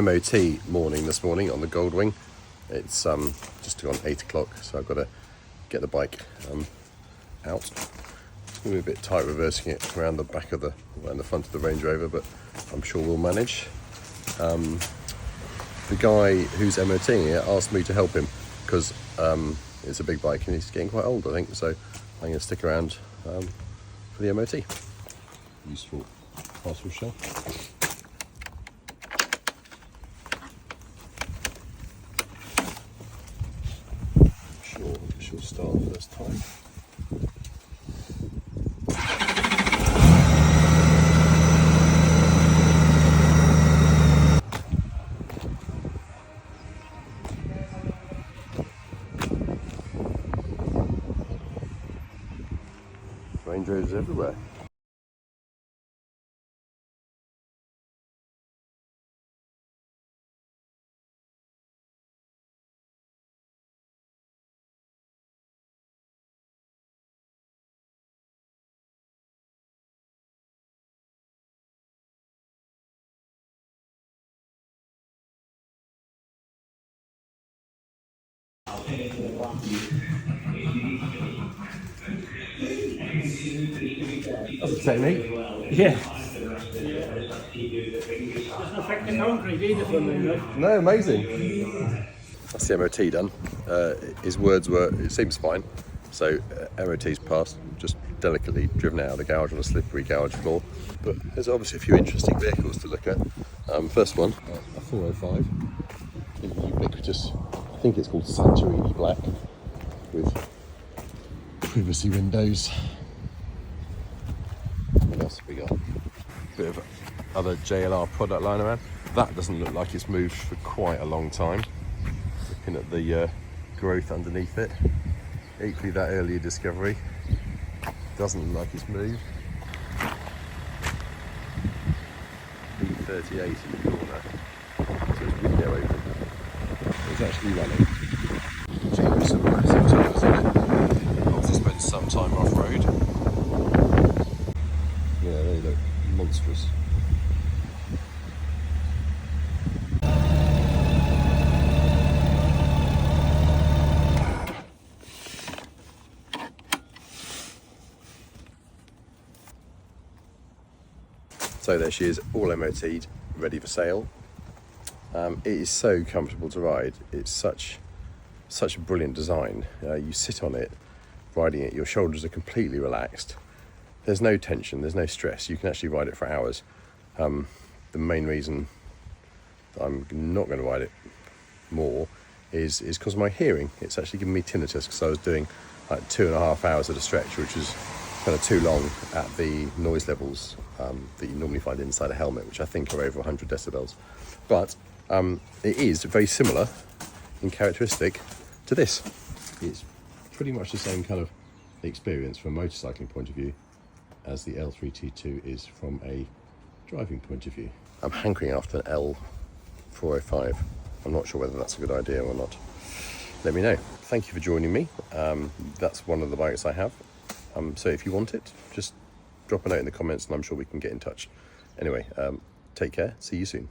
MOT morning this morning on the Goldwing. It's just gone 8 o'clock, so I've got to get the bike out. It's going to be a bit tight reversing it around the back of around the front of the Range Rover, but I'm sure we'll manage. The guy who's MOTing it asked me to help him because it's a big bike and he's getting quite old, I think, so I'm going to stick around for the MOT. Useful parcel shell. I'm sure start first time. Range Rovers everywhere. That's a technique. Yeah. Doesn't affect the concrete either for me, right? No, amazing. That's the MOT done. His words were, it seems fine. So MOT's passed, just delicately driven out of the garage on a slippery garage floor. But there's obviously a few interesting vehicles to look at. First one, a 405. The ubiquitous, I think it's called Santorini Black, with privacy windows. What else have we got? Bit of other JLR product line around. That doesn't look like it's moved for quite a long time. Looking at the growth underneath it. Equally that earlier Discovery. Doesn't look like it's moved. B38 in the corner. So it's window open. It's actually running. Gee, some massive tyres in it. Obviously spent some time off road. Yeah, they look monstrous. So there she is, all MOT'd, ready for sale. It is so comfortable to ride. It's such a brilliant design. You sit on it, riding it, your shoulders are completely relaxed. There's no tension, there's no stress. You can actually ride it for hours. The main reason that I'm not going to ride it more is because of my hearing. It's actually giving me tinnitus because I was doing like 2.5 hours at a stretch, which was kind of too long at the noise levels that you normally find inside a helmet, which I think are over 100 decibels. But it is very similar in characteristic to this. It's pretty much the same kind of experience from a motorcycling point of view as the L322 is from a driving point of view. I'm hankering after an L405. I'm not sure whether that's a good idea or not. Let me know. Thank you for joining me. That's one of the bikes I have. So if you want it, just drop a note in the comments and I'm sure we can get in touch. Anyway, take care. See you soon.